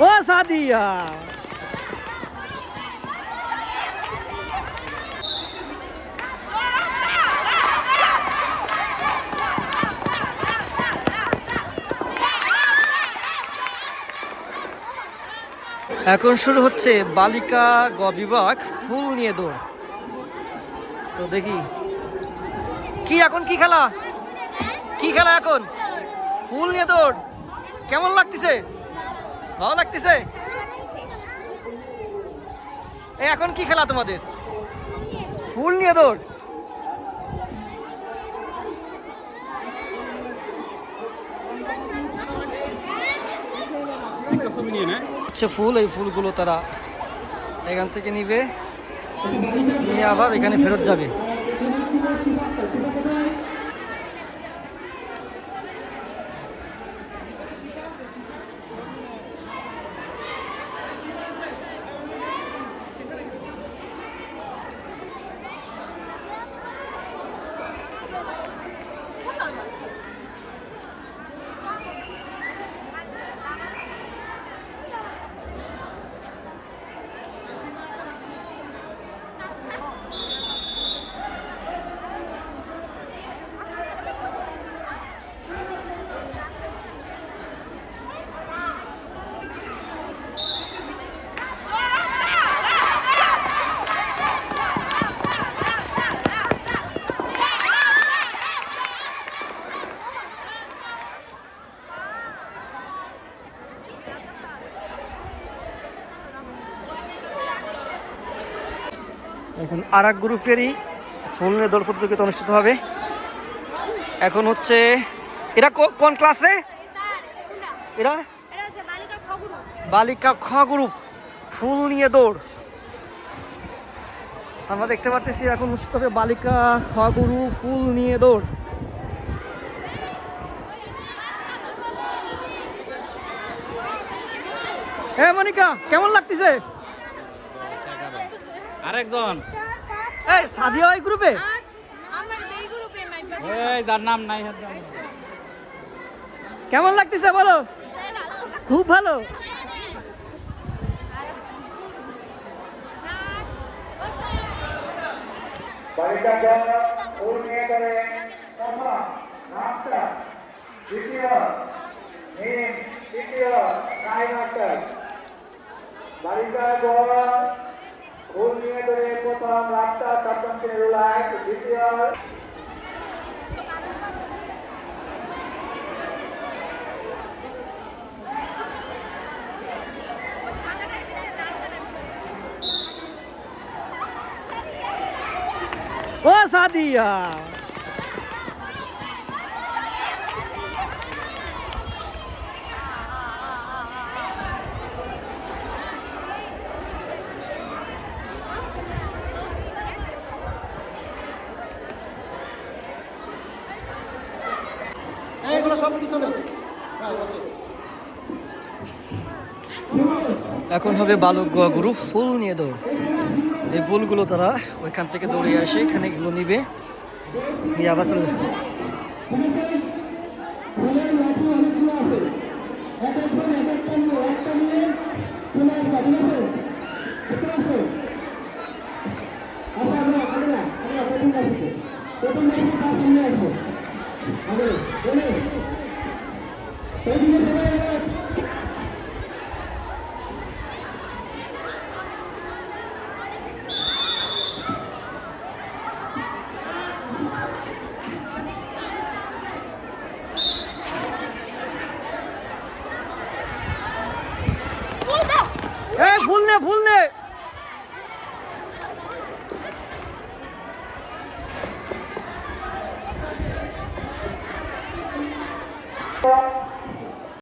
ও সাদিয়া এখন শুরু হচ্ছে বালিকা গ বিভাগ ফুল নিয়ে দৌড়। তো দেখি কি এখন কি খেলা, কি খেলা এখন? ফুল নিয়ে দৌড়। কেমন লাগতেছে? ভালো লাগতেছে? এখন কি খেলা তোমাদের? ফুল নিয়ে দৌড়। আচ্ছা, ফুল, এই ফুলগুলো তারা এখান থেকে নিবে, নিয়ে আবার এখানে ফেরত যাবে। এখন আর এক গ্রুপেরই ফুল নিয়ে দৌড় প্রতিযোগিতা অনুষ্ঠিত হবে। এখন হচ্ছে এরা কোন ক্লাস রে? এরা বালিকা খ গ্রুপ, ফুল নিয়ে দৌড়। আমরা দেখতে পাচ্ছি এখন অনুষ্ঠিত হবে বালিকা খ গ্রুপ ফুল নিয়ে দৌড়। হ্যাঁ মনিকা, কেমন লাগতেছে? আরেকজন এই সাদিয়া ওই গ্রুপে, যার নাম নাই। কেমন লাগতেছে বলো? খুব ভালো। ফুল নিয়ে ধরে প্রথম রাস্তা সপ্তম শ্রেণীর লাইন, দ্বিতীয় ও সাদিয়া এখন হবে বালক গ্রুপ ফুল নিয়ে দৌড়। এই ফুলগুলো তারা ওইখান থেকে দৌড়ে আসে, এখানে এগুলো নিবে, নিয়ে আবার চলে যাবে। ফুল নে